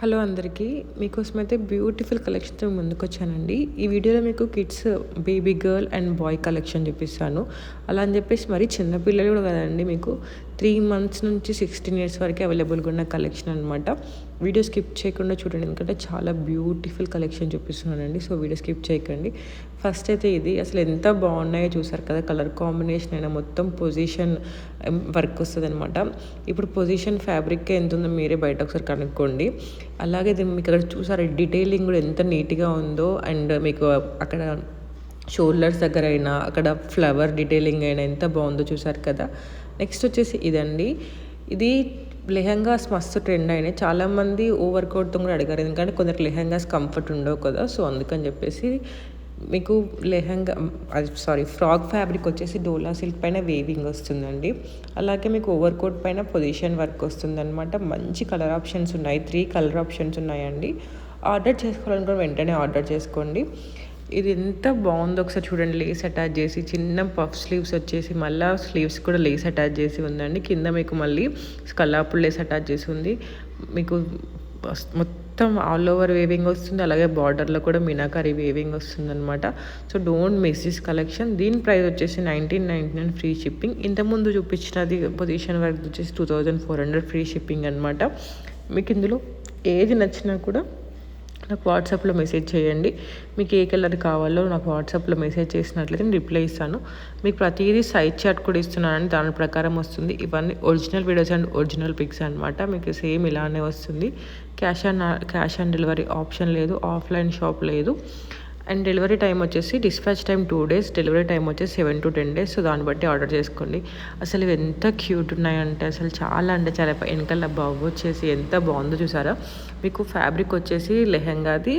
Hello అందరికీ. మీకోసమైతే beautiful కలెక్షన్‌తో ముందుకొచ్చానండి. ఈ వీడియోలో మీకు kids baby girl and boy collection చూపిస్తాను. అలా అని చెప్పేసి మరీ చిన్న పిల్లలు కూడా కాదండి. మీకు 3 మంత్స్ నుంచి 16 ఇయర్స్ వరకే అవైలబుల్‌గా ఉన్న కలెక్షన్ అనమాట. వీడియో స్కిప్ చేయకుండా చూడండి. ఎందుకంటే చాలా బ్యూటిఫుల్ కలెక్షన్ చూపిస్తున్నానండి. సో వీడియో స్కిప్ చేయకండి. ఫస్ట్ అయితే ఇది అసలు ఎంత బాగున్నాయో చూసారు కదా. కలర్ కాంబినేషన్ అయినా మొత్తం పొజిషన్ వర్క్ వస్తుందనమాట. ఇప్పుడు పొజిషన్ ఫ్యాబ్రిక్ ఎంత ఉందో మీరే బయట ఒకసారి కనుక్కోండి. అలాగే ఇది మీకు అక్కడ చూసారా డీటెయిలింగ్ కూడా ఎంత నీట్‌గా ఉందో. అండ్ మీకు అక్కడ షోల్డర్స్ దగ్గర అయినా అక్కడ ఫ్లవర్ డీటెయిలింగ్ అయినా ఎంత బాగుందో చూసారు కదా. నెక్స్ట్ వచ్చేసి ఇదండి. ఇది లెహంగాస్ మస్తు ట్రెండ్ అయినాయి. చాలామంది ఓవర్ కోట్‌తో కూడా అడిగారు. ఎందుకంటే కొందరికి లెహంగాస్ కంఫర్ట్ ఉండవు కదా. సో అందుకని చెప్పేసి మీకు లెహంగా ఫ్రాక్ ఫ్యాబ్రిక్ వచ్చేసి డోలా సిల్క్ పైన వేవింగ్ వస్తుందండి. అలాగే మీకు ఓవర్ కోట్ పైన పొజిషన్ వర్క్ వస్తుందన్నమాట. మంచి కలర్ ఆప్షన్స్ ఉన్నాయి. 3 కలర్ ఆప్షన్స్ ఉన్నాయండి. ఆర్డర్ చేసుకోవాలనుకుంటే వెంటనే ఆర్డర్ చేసుకోండి. ఇది ఎంత బాగుందో ఒకసారి చూడండి. లేస్ అటాచ్ చేసి చిన్న పఫ్ స్లీవ్స్ వచ్చేసి మళ్ళీ స్లీవ్స్ కూడా లేస్ అటాచ్ చేసి ఉందండి. కింద మీకు మళ్ళీ స్కల్లాపుల్ లేస్ అటాచ్ చేసి ఉంది. మీకు మొత్తం ఆల్ ఓవర్ వేవింగ్ వస్తుంది. అలాగే బార్డర్లో కూడా మీనాకారి వేవింగ్ వస్తుంది అనమాట. So don't miss this collection. దీని ప్రైస్ వచ్చేసి 1999 ఫ్రీ షిప్పింగ్. ఇంతకుముందు చూపించినది పొజిషన్ వర్క్ వచ్చేసి 2400 ఫ్రీ షిప్పింగ్ అనమాట. మీకు ఇందులో ఏది నచ్చినా కూడా నాకు వాట్సాప్లో మెసేజ్ చేయండి. మీకు ఏ కలర్ కావాలో నాకు వాట్సాప్లో మెసేజ్ చేసినట్లయితే నేను రిప్లై ఇస్తాను. మీకు ప్రతిదీ సైజ్ చార్ట్ కూడా ఇస్తున్నానని దాని ప్రకారం వస్తుంది. ఇవన్నీ original videos and original pics అనమాట. మీకు సేమ్ ఇలానే వస్తుంది. క్యాష్ ఆన్ డెలివరీ ఆప్షన్ లేదు. ఆఫ్లైన్ షాప్ లేదు. అండ్ డెలివరీ టైం వచ్చేసి dispatch time 2 days, delivery time వచ్చేసి 7 to 10 days. సో దాన్ని బట్టి ఆర్డర్ చేసుకోండి. అసలు ఇవి ఎంత క్యూట్ ఉన్నాయంటే అసలు చాలా అంటే చాలా వెనకాల బాబు వచ్చేసి ఎంత బాగుందో చూసారా. మీకు ఫ్యాబ్రిక్ వచ్చేసి లెహంగాది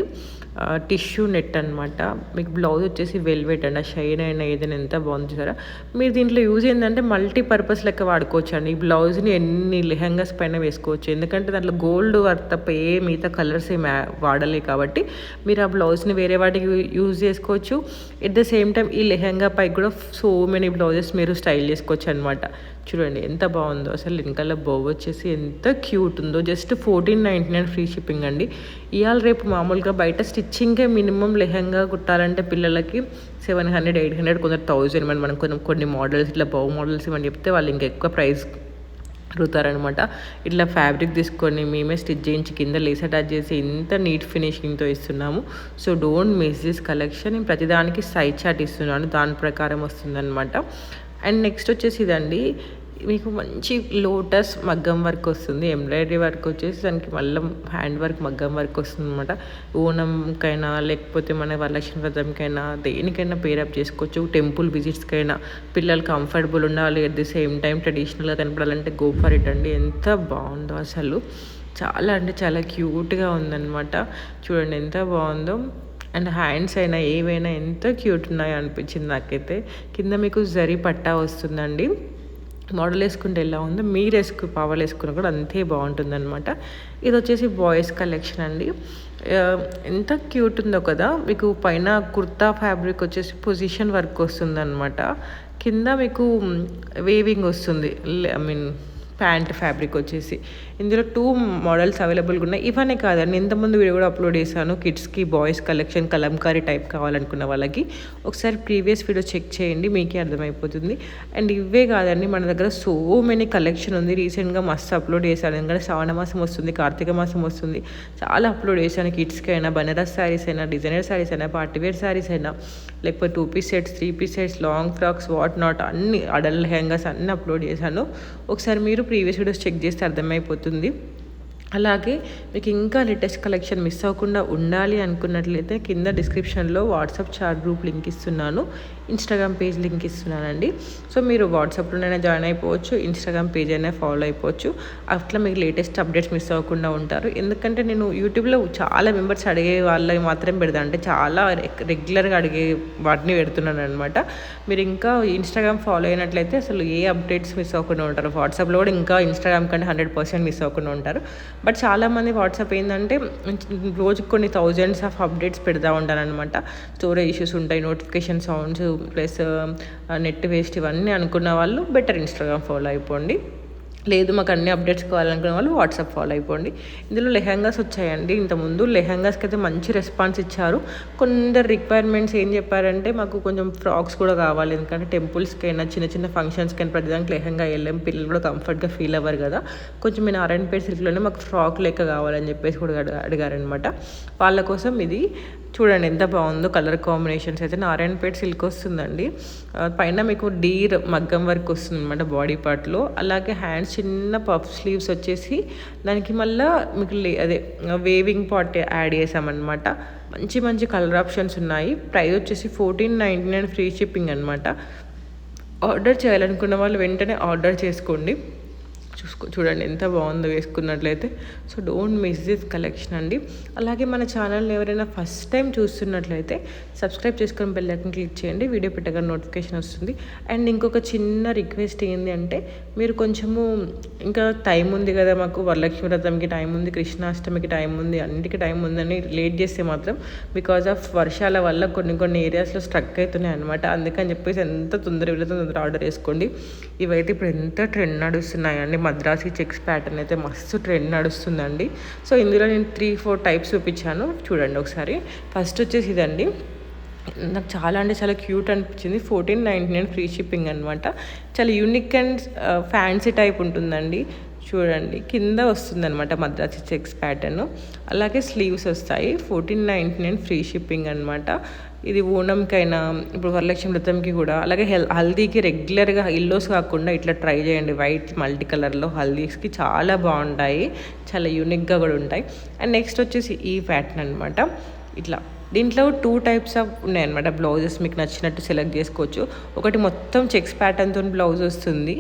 టిష్యూ నెట్ అనమాట. మీకు బ్లౌజ్ వచ్చేసి వెల్వెట్ అండి. ఆ షైన్ అయినా ఏదైనా ఎంత బాగుంది చూసారా. మీరు దీంట్లో యూజ్ ఏంటంటే మల్టీపర్పస్ లెక్క వాడుకోవచ్చు అండి. ఈ బ్లౌజ్ని ఎన్ని లెహంగాస్ పైన వేసుకోవచ్చు. ఎందుకంటే దాంట్లో గోల్డ్ వర్క్ తప్ప ఏ మిగతా కలర్స్ ఏమి వాడలే కాబట్టి మీరు ఆ బ్లౌజ్ని వేరే వాటికి యూజ్ చేసుకోవచ్చు. ఎట్ ద సేమ్ టైం ఈ లెహంగా పైకి కూడా సో మెనీ బ్లౌజెస్ మీరు స్టైల్ చేసుకోవచ్చు అనమాట. చూడండి ఎంత బాగుందో అసలు. వెనకాల బౌ వచ్చేసి ఎంత క్యూట్ ఉందో. జస్ట్ 1499 ఫ్రీ షిప్పింగ్ అండి. ఇవాళ రేపు మామూలుగా బయట స్టిచ్చింగ్కే మినిమం లెహంగా కుట్టాలంటే పిల్లలకి 700, 800, కొందరు 1000 మనం కొన్ని మోడల్స్ ఇట్లా బౌ మోడల్స్ ఇవన్నీ చెప్తే వాళ్ళు ఇంకా ఎక్కువ ప్రైస్ అడుగుతారనమాట. ఇట్లా ఫ్యాబ్రిక్ తీసుకొని మేమే స్టిచ్ చేయించి కింద లేస్ అటాచ్ చేసి ఇంత నీట్ ఫినిషింగ్తో ఇస్తున్నాము. So don't miss this collection. నేను ప్రతిదానికి సైజ్ చార్ట్ ఇస్తున్నాను. దాని ప్రకారం వస్తుందన్నమాట. అండ్ నెక్స్ట్ వచ్చేసి ఇదండి. మీకు మంచి లోటస్ మగ్గం వర్క్ వస్తుంది. ఎంబ్రాయిడరీ వర్క్ వచ్చేసి దానికి మళ్ళీ హ్యాండ్ వర్క్ మగ్గం వర్క్ వస్తుంది అనమాట. ఓణంకైనా లేకపోతే మన వరలక్ష్మి వ్రతంకైనా దేనికైనా పేరప్ చేసుకోవచ్చు. టెంపుల్ విజిట్స్కైనా పిల్లలు కంఫర్టబుల్ ఉండాలి, అట్ ది సేమ్ టైం ట్రెడిషనల్గా కనపడాలంటే గో ఫర్ ఇట్ అండి. ఎంత బాగుందో అసలు. చాలా అంటే చాలా క్యూట్గా ఉందన్నమాట. చూడండి ఎంత బాగుందో. అండ్ హ్యాండ్స్ అయినా ఏవైనా ఎంత క్యూట్ ఉన్నాయో అనిపించింది నాకైతే. కింద మీకు జరీ పట్టా వస్తుందండి. మోడల్ వేసుకుంటే ఎలా ఉందో మీరు పావాలు వేసుకున్నా కూడా అంతే బాగుంటుందన్నమాట. ఇది వచ్చేసి బాయ్స్ కలెక్షన్ అండి. ఎంత క్యూట్ ఉందో కదా. మీకు పైన కుర్తా ఫ్యాబ్రిక్ వచ్చేసి పొజిషన్ వర్క్ వస్తుందన్నమాట. కింద మీకు వేవింగ్ వస్తుంది. ప్యాంట్ ఫ్యాబ్రిక్ వచ్చేసి ఇందులో 2 మోడల్స్ అవైలబుల్గా ఉన్నాయి. ఇవన్నీ కాదండి, ఇంతకుముందు వీడియో కూడా అప్లోడ్ చేశాను. కిడ్స్కి బాయ్స్ కలెక్షన్ కలంకారీ టైప్ కావాలనుకున్న వాళ్ళకి ఒకసారి ప్రీవియస్ వీడియో చెక్ చేయండి, మీకే అర్థమైపోతుంది. అండ్ ఇవే కాదండి, మన దగ్గర సో మెనీ కలెక్షన్ ఉంది. రీసెంట్గా మస్తు అప్లోడ్ చేశాను. ఎందుకంటే శ్రావణ మాసం వస్తుంది, కార్తీక మాసం వస్తుంది. చాలా అప్లోడ్ చేశాను. కిడ్స్కి అయినా, బనారస్ శారీస్ అయినా, డిజైనర్ శారీస్ అయినా, పార్టీవేర్ శారీస్ అయినా, లేకపోతే 2 piece sets, 3 piece sets, long frocks, what not అన్ని అడల్ లెహంగాస్ అన్నీ అప్లోడ్ చేశాను. ఒకసారి మీరు ప్రీవియస్ వీడియోస్ చెక్ చేస్తే అర్థమైపోతుంది. అలాగే మీకు ఇంకా లేటెస్ట్ కలెక్షన్ మిస్ అవ్వకుండా ఉండాలి అనుకున్నట్లయితే కింద డిస్క్రిప్షన్లో వాట్సాప్ చాట్ గ్రూప్ లింక్ ఇస్తున్నాను, ఇన్స్టాగ్రామ్ పేజ్ లింక్ ఇస్తున్నానండి. సో మీరు వాట్సాప్లోనైనా జాయిన్ అయిపోవచ్చు, ఇన్స్టాగ్రామ్ పేజ్ అయినా ఫాలో అయిపోవచ్చు. అట్లా మీకు లేటెస్ట్ అప్డేట్స్ మిస్ అవ్వకుండా ఉంటారు. ఎందుకంటే నేను యూట్యూబ్లో చాలా మెంబర్స్ అడిగే వాళ్ళకి మాత్రం పెడతాను. అంటే చాలా రెగ్యులర్గా అడిగే వాటిని పెడుతున్నాను అనమాట. మీరు ఇంకా ఇన్స్టాగ్రామ్ ఫాలో అయినట్లయితే అసలు ఏ అప్డేట్స్ మిస్ అవ్వకుండా ఉంటారు. వాట్సాప్లో కూడా ఇంకా ఇన్స్టాగ్రామ్ కంటే 100% మిస్ అవ్వకుండా ఉంటారు. బట్ చాలామంది వాట్సాప్ ఏంటంటే రోజుకి కొన్ని థౌజండ్స్ ఆఫ్ అప్డేట్స్ పెడతా ఉంటారనమాట. స్టోరేజ్ ఇష్యూస్ ఉంటాయి, notification sounds plus net waste ఇవన్నీ అనుకున్న వాళ్ళు బెటర్ ఇన్స్టాగ్రామ్ ఫాలో అయిపోండి. లేదు మాకు అన్ని అప్డేట్స్ కావాలనుకునే వాళ్ళు వాట్సాప్ ఫాలో అయిపోండి. ఇందులో లెహంగాస్ వచ్చాయండి. ఇంతకుముందు లెహంగాస్కి అయితే మంచి రెస్పాన్స్ ఇచ్చారు. కొందరు రిక్వైర్మెంట్స్ ఏం చెప్పారంటే మాకు కొంచెం ఫ్రాక్స్ కూడా కావాలి, ఎందుకంటే టెంపుల్స్కైనా చిన్న చిన్న ఫంక్షన్స్కైనా ప్రతిదానికి లెహంగా వెళ్ళాం, పిల్లలు కూడా కంఫర్ట్గా ఫీల్ అవ్వరు కదా, కొంచెం మీ నారాయణపేట సిల్క్లోనే మాకు ఫ్రాక్ లెక్క కావాలని చెప్పేసి కూడా అడిగారనమాట. వాళ్ళ కోసం ఇది చూడండి ఎంత బాగుందో, కలర్ కాంబినేషన్స్ అయితే నారాయణపేట సిల్క్ వస్తుందండి. పైన మీకు డీర్ మగ్గం వర్క్ వస్తుంది అనమాట బాడీ పార్ట్లో. అలాగే హ్యాండ్స్ చిన్న పఫ్ స్లీవ్స్ వచ్చేసి దానికి మళ్ళీ మీకు అదే వేవింగ్ పార్ట్ యాడ్ చేసామన్నమాట. మంచి మంచి కలర్ ఆప్షన్స్ ఉన్నాయి. ప్రైస్ వచ్చేసి 1499 ఫ్రీ షిప్పింగ్ అనమాట. ఆర్డర్ చేయాలనుకున్న వాళ్ళు వెంటనే ఆర్డర్ చేసుకోండి. చూడండి ఎంత బాగుందో వేసుకున్నట్లయితే. So don't miss this collection అండి. అలాగే మన ఛానల్ని ఎవరైనా ఫస్ట్ టైం చూస్తున్నట్లయితే సబ్స్క్రైబ్ చేసుకొని బెల్ ఐకాన్ క్లిక్ చేయండి, వీడియో పెట్టగా నోటిఫికేషన్ వస్తుంది. అండ్ ఇంకొక చిన్న రిక్వెస్ట్ ఏంటి అంటే, మీరు కొంచెము ఇంకా టైం ఉంది కదా, మాకు వరలక్ష్మి వ్రతంకి టైం ఉంది, కృష్ణాష్టమికి టైం ఉంది, అన్నిటికీ టైం ఉందని లేట్ చేస్తే మాత్రం బికాజ్ ఆఫ్ వర్షాల వల్ల కొన్ని ఏరియాస్లో స్ట్రక్ అవుతున్నాయి అనమాట. అందుకని చెప్పేసి ఎంత తొందర ఆర్డర్ చేసుకోండి. ఇవైతే ఇప్పుడు ఎంత ట్రెండ్ నడుస్తున్నాయండి. మద్రాసి చెక్స్ ప్యాటర్న్ అయితే మస్తు ట్రెండ్ నడుస్తుందండి. సో ఇందులో నేను 3-4 టైప్స్ చూపించాను, చూడండి ఒకసారి. ఫస్ట్ వచ్చేసి ఇదండి, నాకు చాలా అంటే చాలా క్యూట్ అనిపించింది. 1499 ఫ్రీ షిప్పింగ్ అనమాట. చాలా యూనిక్ అండ్ ఫ్యాన్సీ టైప్ ఉంటుందండి. చూడండి కింద వస్తుందన్నమాట మద్రాసి చెక్స్ ప్యాటర్న్. అలాగే స్లీవ్స్ వస్తాయి. 1499 ఫ్రీ షిప్పింగ్ అనమాట. ఇది ఓణంకైనా ఇప్పుడు వరలక్ష్మి వ్రతంకి కూడా, అలాగే హల్దీకి రెగ్యులర్గా ఇల్లోస్ కాకుండా ఇట్లా ట్రై చేయండి. వైట్ మల్టీ కలర్లో హల్దీస్కి చాలా బాగుంటాయి, చాలా యూనిక్గా కూడా ఉంటాయి. అండ్ నెక్స్ట్ వచ్చేసి ఈ ప్యాటర్న్ అనమాట. ఇట్లా దీంట్లో 2 టైప్స్ ఆఫ్ ఉన్నాయన్నమాట. బ్లౌజెస్ మీకు నచ్చినట్టు సెలెక్ట్ చేసుకోవచ్చు. ఒకటి మొత్తం చెక్స్ ప్యాటర్న్తో బ్లౌజ్ వస్తుంది.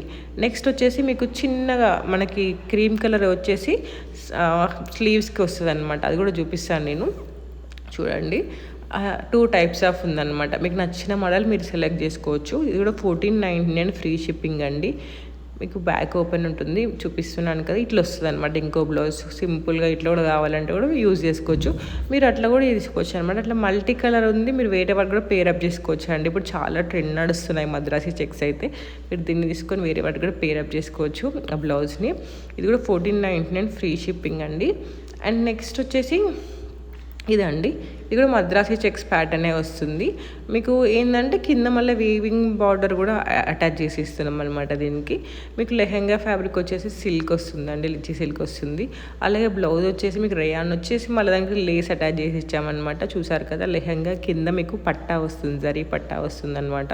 నెక్స్ట్ వచ్చేసి మీకు చిన్నగా మనకి క్రీమ్ కలర్ వచ్చేసి స్లీవ్స్కి వస్తుంది అనమాట. అది కూడా చూపిస్తాను నేను, చూడండి. 2 టైప్స్ ఆఫ్ ఉందన్నమాట. మీకు నచ్చిన మోడల్ మీరు సెలెక్ట్ చేసుకోవచ్చు. ఇది కూడా 1499 ఫ్రీ షిప్పింగ్ అండి. మీకు బ్యాక్ ఓపెన్ ఉంటుంది, చూపిస్తున్నాను కదా, ఇట్లా వస్తుంది అనమాట. ఇంకో బ్లౌజ్ సింపుల్గా ఇట్లా కూడా కావాలంటే కూడా యూజ్ చేసుకోవచ్చు. మీరు అట్లా కూడా తీసుకోవచ్చు అనమాట. అట్లా మల్టీ కలర్ ఉంది, మీరు వేరే వాటి కూడా పేరప్ చేసుకోవచ్చు అండి. ఇప్పుడు చాలా ట్రెండ్ నడుస్తున్నాయి మద్రాసి చెక్స్ అయితే. మీరు దీన్ని తీసుకొని వేరే వాటి కూడా పేరప్ చేసుకోవచ్చు ఆ బ్లౌజ్ని. ఇది కూడా 1499 ఫ్రీ షిప్పింగ్ అండి. అండ్ నెక్స్ట్ వచ్చేసి ఇదండి, ఇది కూడా మద్రాసి చెక్స్ ప్యాటర్నే వస్తుంది. మీకు ఏంటంటే కింద మళ్ళీ వీవింగ్ బార్డర్ కూడా అటాచ్ చేసి ఇస్తున్నాం అనమాట. దీనికి మీకు లెహెంగా ఫ్యాబ్రిక్ వచ్చేసి సిల్క్ వస్తుందండి, లిచ్చి సిల్క్ వస్తుంది. అలాగే బ్లౌజ్ వచ్చేసి మీకు రేయాన్ వచ్చేసి మళ్ళీ దానికి లేస్ అటాచ్ చేసి ఇచ్చామన్నమాట. చూసారు కదా, లెహెంగా కింద మీకు పట్టా వస్తుంది, జరీ పట్టా వస్తుంది అనమాట.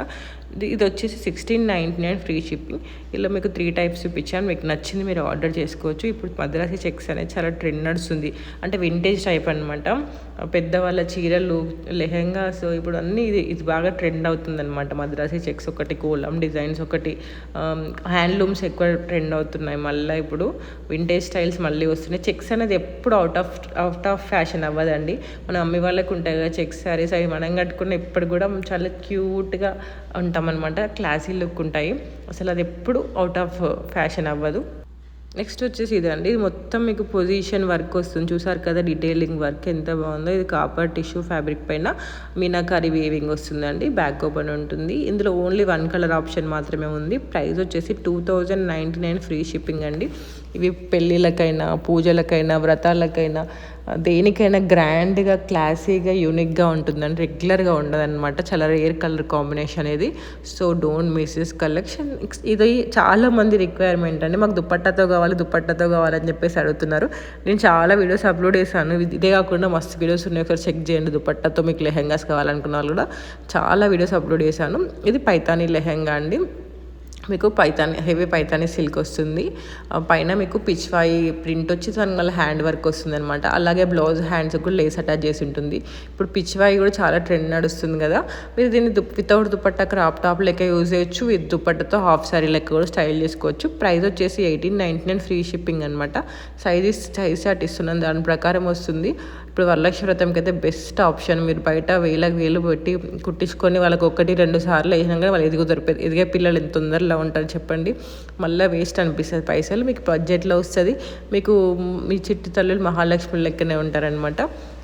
ఇది వచ్చేసి 1699 ఫ్రీ షిప్పింగ్. ఇలా మీకు 3 టైప్స్ చూపించాను, మీకు నచ్చింది మీరు ఆర్డర్ చేసుకోవచ్చు. ఇప్పుడు మద్రాసి చెక్స్ అనేది చాలా ట్రెండ్ నడుస్తుంది, అంటే వింటేజ్ టైప్ అనమాట. పెద్దవాళ్ళ చీరలు, లెహెంగాస్, ఇప్పుడు అన్నీ ఇది బాగా ట్రెండ్ అవుతుందన్నమాట. మద్రాసి చెక్స్ ఒకటి, కోలం డిజైన్స్ ఒకటి, హ్యాండ్లూమ్స్ ఎక్కువ ట్రెండ్ అవుతున్నాయి. మళ్ళీ ఇప్పుడు వింటేజ్ స్టైల్స్ మళ్ళీ వస్తున్నాయి. చెక్స్ అనేది ఎప్పుడు అవుట్ ఆఫ్ ఫ్యాషన్ అవ్వదండి. మన అమ్మి వాళ్ళకి ఉంటాయి కదా చెక్స్ శారీస్, అవి మనం కట్టుకున్న ఇప్పుడు కూడా చాలా క్యూట్గా ఉంటామన్నమాట. క్లాసీ లుక్ ఉంటాయి, అసలు అది ఎప్పుడు అవుట్ ఆఫ్ ఫ్యాషన్ అవ్వదు. నెక్స్ట్ వచ్చేసి ఇదండి, ఇది మొత్తం మీకు పొజిషన్ వర్క్ వస్తుంది. చూసారు కదా డీటెయిలింగ్ వర్క్ ఎంత బాగుందో. ఇది కాపర్ టిష్యూ ఫ్యాబ్రిక్ పైన మీనాకారి వేవింగ్ వస్తుందండి. బ్యాక్ ఓపెన్ ఉంటుంది. ఇందులో ఓన్లీ 1 కలర్ ఆప్షన్ మాత్రమే ఉంది. ప్రైస్ వచ్చేసి 2099 ఫ్రీ షిప్పింగ్ అండి. ఇవి పెళ్ళిళ్ళకైనా, పూజలకైనా, వ్రతాలకైనా, దేనికైనా గ్రాండ్గా, క్లాసీగా, యూనిక్గా ఉంటుందండి. రెగ్యులర్గా ఉండదన్నమాట. చాలా రేర్ కలర్ కాంబినేషన్ ఇది. So don't miss this collection. ఇది చాలా మంది రిక్వైర్మెంట్ అండి. మాకు దుపట్టాతో కావాలని చెప్పేసి అడుగుతున్నారు. నేను చాలా వీడియోస్ అప్లోడ్ చేశాను. ఇదే కాకుండా మస్తు వీడియోస్ ఉన్నాయి, ఒకసారి చెక్ చేయండి. దుపట్టాతో మీకు లెహెంగాస్ కావాలనుకున్న వాళ్ళు కూడా చాలా వీడియోస్ అప్లోడ్ చేశాను. ఇది పైతానీ లెహెంగా అండి. మీకు హెవీ పైతానీ సిల్క్ వస్తుంది. పైన మీకు పిచ్వాయి ప్రింట్ వచ్చి దాని మళ్ళీ హ్యాండ్ వర్క్ వస్తుంది అనమాట. అలాగే బ్లౌజ్ హ్యాండ్స్ కూడా లేస్ అటాచ్ చేసి ఉంటుంది. ఇప్పుడు పిచ్వాయి కూడా చాలా ట్రెండ్ నడుస్తుంది కదా, మీరు దీన్ని వితౌట్ దుపట్టా క్రాప్ టాప్ లెక్క యూజ్ చేయొచ్చు, విత్ దుపట్టాతో హాఫ్ సారీ లెక్క కూడా స్టైల్ చేసుకోవచ్చు. ప్రైస్ వచ్చేసి 1899 ఫ్రీ షిప్పింగ్ అనమాట. సైజ్ చార్ట్ ఇస్తున్నాను, దాని ప్రకారం వస్తుంది. ఇప్పుడు వరలక్ష్మి వ్రతంకి అయితే బెస్ట్ ఆప్షన్. మీరు బయట వేలు పెట్టి కుట్టించుకొని వాళ్ళకి 1-2 సార్లు వేసినాక వాళ్ళు ఎదిగే పిల్లలు ఎంత తొందరలో ఎలా ఉంటుంది చెప్పండి. మళ్ళీ వేస్ట్ అనిపిస్తుంది పైసలు. మీకు బడ్జెట్లో వస్తుంది. మీకు మీ చిట్టి తల్లులు మహాలక్ష్మి లెక్కనే ఉంటారనమాట.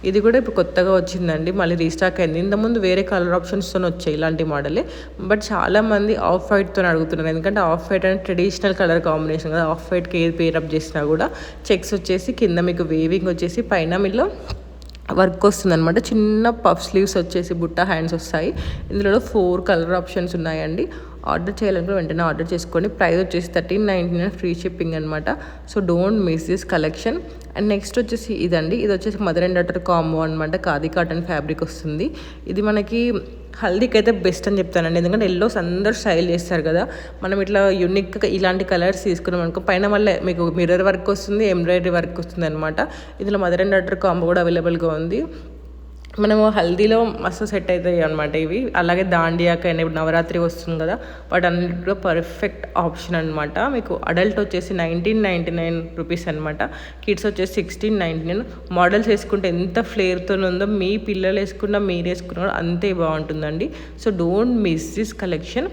ఇది కూడా ఇప్పుడు కొత్తగా వచ్చిందండి, మళ్ళీ రీస్టాక్ అయింది. ఇంతకుముందు వేరే కలర్ ఆప్షన్స్తో వచ్చాయి ఇలాంటి మోడలే. బట్ చాలామంది ఆఫ్ వైట్తో అడుగుతున్నారు, ఎందుకంటే ఆఫ్ వైట్ అనేది ట్రెడిషనల్ కలర్ కాంబినేషన్ కదా. ఆఫ్ వైట్కి ఏది పేరప్ చేసినా కూడా చెక్స్ వచ్చేసి కింద మీకు వేవింగ్ వచ్చేసి పైన మీలో వర్క్ వస్తుంది అనమాట. చిన్న పఫ్ స్లీవ్స్ వచ్చేసి బుట్ట హ్యాండ్స్ వస్తాయి. ఇందులో 4 కలర్ ఆప్షన్స్ ఉన్నాయండి. ఆర్డర్ చేయాలనుకుంటే వెంటనే ఆర్డర్ చేసుకోండి. ప్రైస్ వచ్చేసి 1399 ఫ్రీ షిప్పింగ్ అనమాట. So don't miss this collection. And next వచ్చేసి ఇదండి, ఇది వచ్చేసి మదర్ అండ్ డాటర్ కాంబో అనమాట. ఖాదీ కాటన్ ఫ్యాబ్రిక్ వస్తుంది. ఇది మనకి హల్దీకి అయితే బెస్ట్ అని చెప్తానండి, ఎందుకంటే ఎల్లోస్ అందరూ స్టైల్ చేస్తారు కదా. మనం ఇట్లా యూనిక్గా ఇలాంటి కలర్స్ తీసుకున్నాం అనుకో, పైన మళ్ళీ మీకు మిర్రర్ వర్క్ వస్తుంది, ఎంబ్రాయిడరీ వర్క్ వస్తుంది అనమాట. ఇందులో మదర్ అండ్ డాటర్ కాంబో కూడా అవైలబుల్గా ఉంది. మనము హల్దీలో మస్తు సెట్ అవుతాయి అనమాట ఇవి. అలాగే దాండియాకైనా ఇప్పుడు నవరాత్రి వస్తుంది కదా, వాటన్నిటిలో పర్ఫెక్ట్ ఆప్షన్ అనమాట. మీకు అడల్ట్ వచ్చేసి 1999 రూపీస్ అనమాట. కిడ్స్ వచ్చేసి 1699. మోడల్స్ వేసుకుంటే ఎంత ఫ్లేర్తో ఉందో మీ పిల్లలు వేసుకున్నా మీరు వేసుకున్నా కూడా అంతే బాగుంటుందండి. So don't miss this collection.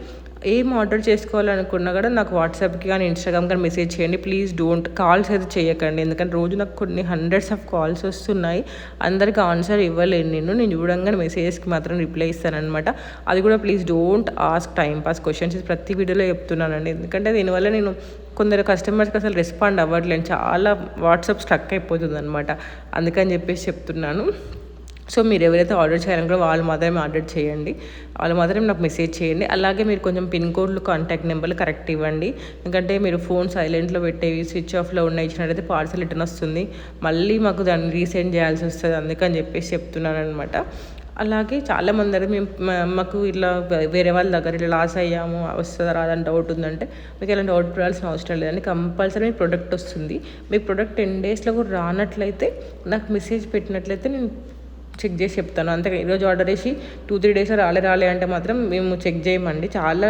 ఏం ఆర్డర్ చేసుకోవాలనుకున్నా కూడా నాకు వాట్సాప్కి కానీ ఇన్స్టాగ్రామ్ కానీ మెసేజ్ చేయండి. ప్లీజ్ డోంట్ కాల్స్ అయితే చేయకండి, ఎందుకంటే రోజు నాకు కొన్ని హండ్రెడ్స్ ఆఫ్ కాల్స్ వస్తున్నాయి. అందరికీ ఆన్సర్ ఇవ్వలేను నేను చూడంగానే మెసేజెస్కి మాత్రం రిప్లై ఇస్తానమాట. అది కూడా please don't ask time pass questions. ప్రతి వీడియోలో చెప్తున్నానండి, ఎందుకంటే దీనివల్ల నేను కొందరు కస్టమర్స్కి అసలు రెస్పాండ్ అవ్వట్లేను, చాలా వాట్సాప్ స్ట్రక్ అయిపోతుంది అనమాట. అందుకని చెప్పేసి చెప్తున్నాను. సో మీరు ఎవరైతే ఆర్డర్ చేయాలనుకుంటే వాళ్ళు మాత్రమే ఆర్డర్ చేయండి, వాళ్ళు మాత్రమే నాకు మెసేజ్ చేయండి. అలాగే మీరు కొంచెం పిన్ కోడ్లు కాంటాక్ట్ నెంబర్లు కరెక్ట్ ఇవ్వండి, ఎందుకంటే మీరు ఫోన్ సైలెంట్లో పెట్టేవి స్విచ్ ఆఫ్లో ఉన్న ఇచ్చినట్టయితే పార్సల్ రిటర్న్ వస్తుంది, మళ్ళీ మాకు దాన్ని రీసెండ్ చేయాల్సి వస్తుంది. అందుకని చెప్పేసి చెప్తున్నాను అనమాట. అలాగే చాలామంది అయితే మాకు ఇట్లా వేరే వాళ్ళ దగ్గర ఇట్లా లాస్ అయ్యాము, వస్తుందా రాదని డౌట్ ఉందంటే మీకు ఎలాంటి డౌట్ పడాల్సిన అవసరం లేదండి. కంపల్సరీ మీ ప్రోడక్ట్ వస్తుంది. మీ ప్రోడక్ట్ 10 డేస్లో కూడా రానట్లయితే నాకు మెసేజ్ పెట్టినట్లయితే నేను చెక్ చేసి చెప్తాను. అంతే ఈరోజు ఆర్డర్ చేసి 2-3 డేస్లో రాలే అంటే మాత్రం మేము చెక్ చేయమండి. చాలా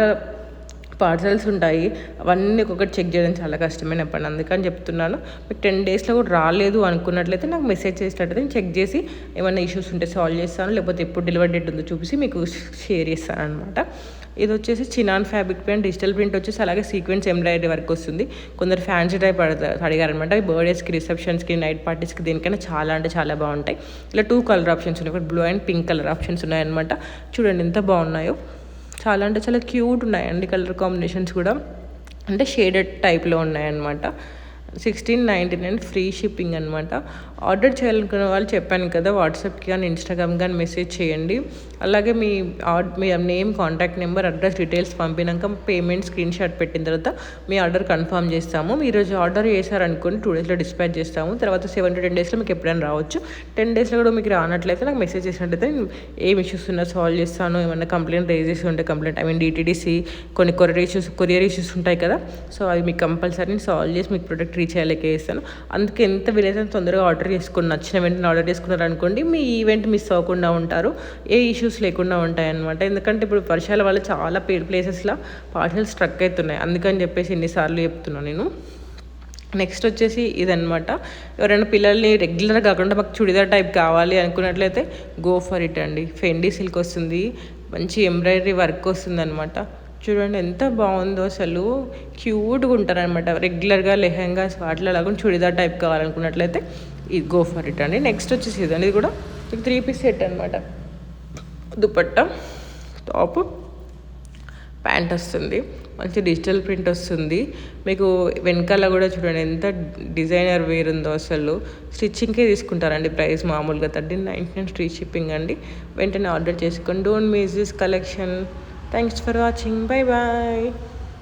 పార్సల్స్ ఉంటాయి, అవన్నీ ఒక్కొక్కటి చెక్ చేయడం చాలా కష్టమైన పని. అందుకని చెప్తున్నాను, మీకు 10 డేస్లో కూడా రాలేదు అనుకున్నట్లయితే నాకు మెసేజ్ చేసినట్లయితే నేను చెక్ చేసి ఏమైనా ఇష్యూస్ ఉంటే సాల్వ్ చేస్తాను, లేకపోతే ఎప్పుడు డెలివరీ డేట్ ఉందో చూసి మీకు షేర్ చేస్తాను అనమాట. ఇది వచ్చేసి చినాన్ ఫ్యాబ్రిక్ పైన డిజిటల్ ప్రింట్ వచ్చేసి అలాగే సీక్వెన్స్ ఎంబ్రాయిడరీ వర్క్ వస్తుంది. కొందరు ఫ్యాన్సీ టైప్ అడిగారనమాట. బర్త్డేస్కి, రిసెప్షన్స్కి, నైట్ పార్టీస్కి, దేనికైనా చాలా అంటే చాలా బాగుంటాయి. ఇలా 2 కలర్ ఆప్షన్స్ ఉన్నాయి, blue and pink colour options ఉన్నాయన్నమాట. చూడండి ఎంత బాగున్నాయో, చాలా అంటే చాలా క్యూట్ ఉన్నాయండి కలర్ కాంబినేషన్స్ కూడా, అంటే షేడెడ్ టైప్లో ఉన్నాయన్నమాట. 1699 ఫ్రీ షిప్పింగ్ అనమాట. ఆర్డర్ చేయాలనుకున్న వాళ్ళు చెప్పాను కదా, వాట్సాప్కి కానీ ఇన్స్టాగ్రామ్ కానీ మెసేజ్ చేయండి. అలాగే మీ name, contact number, address details పంపినాక పేమెంట్ స్క్రీన్ షాట్ పెట్టిన తర్వాత మీ ఆర్డర్ కన్ఫర్మ్ చేస్తాము. మీరు ఈరోజు ఆర్డర్ చేశారనుకోండి 2 డేస్లో డిస్పాచ్ చేస్తాము. తర్వాత 7 to 10 డేస్లో మీకు ఎప్పుడైనా రావచ్చు. 10 డేస్లో కూడా మీకు రానట్లయితే నాకు మెసేజ్ చేసినట్లయితే ఏం ఇష్యూస్ ఉన్నా సాల్వ్ చేస్తాను. ఏమైనా కంప్లైంట్ రేజ్ చేసి ఉంటే కంప్లైంట్, DTDC కొన్ని కొరియర్ ఇష్యూస్ ఉంటాయి కదా, సో అవి మీకు కంపల్సరీ సాల్వ్ చేసి మీకు ప్రొడక్ట్ రీచ్ అయ్యేలాగే ఇస్తాను. అందుకే ఎంత వీలైతే తొందరగా ఆర్డర్ చేసుకుని నచ్చిన వెంటనే ఆర్డర్ చేసుకున్నారు అనుకోండి, మీ ఈవెంట్ మిస్ అవ్వకుండా ఉంటారు, ఏ ఇష్యూస్ లేకుండా ఉంటాయన్నమాట. ఎందుకంటే ఇప్పుడు వర్షాల వల్ల చాలా ప్లేసెస్లో పార్సల్ స్ట్రక్ అవుతున్నాయి, అందుకని చెప్పేసి ఎన్నిసార్లు చెప్తున్నాను నేను. నెక్స్ట్ వచ్చేసి ఇదనమాట. ఎవరైనా పిల్లల్ని రెగ్యులర్గా కాకుండా మాకు చుడిదార్ టైప్ కావాలి అనుకున్నట్లయితే గో ఫర్ ఇట్ అండి. ఫెండీ సిల్క్ వస్తుంది, మంచి ఎంబ్రాయిడరీ వర్క్ వస్తుంది అనమాట. చూడండి ఎంత బాగుందో, అసలు క్యూట్గా ఉంటారనమాట. రెగ్యులర్గా లెహెంగాస్ వాటిలో లాగా చుడిదార్ టైప్ కావాలనుకున్నట్లయితే ఇది గో ఫర్ ఇట్ అండి. నెక్స్ట్ వచ్చేసి ఇదండి, ఇది కూడా 3 పీస్ సెట్ అనమాట. దుపట్టా, టాప్, ప్యాంట్ వస్తుంది, మంచి డిజిటల్ ప్రింట్ వస్తుంది. మీకు వెనకాల కూడా చూడండి ఎంత డిజైనర్ వేర్ ఉందో, అసలు స్టిచ్చింగ్కే తీసుకుంటారండి ప్రైస్ మామూలుగా 1399 ఫ్రీ షిప్పింగ్ అండి. వెంటనే ఆర్డర్ చేసుకోండి. Don't miss this collection. Thanks for watching. Bye bye.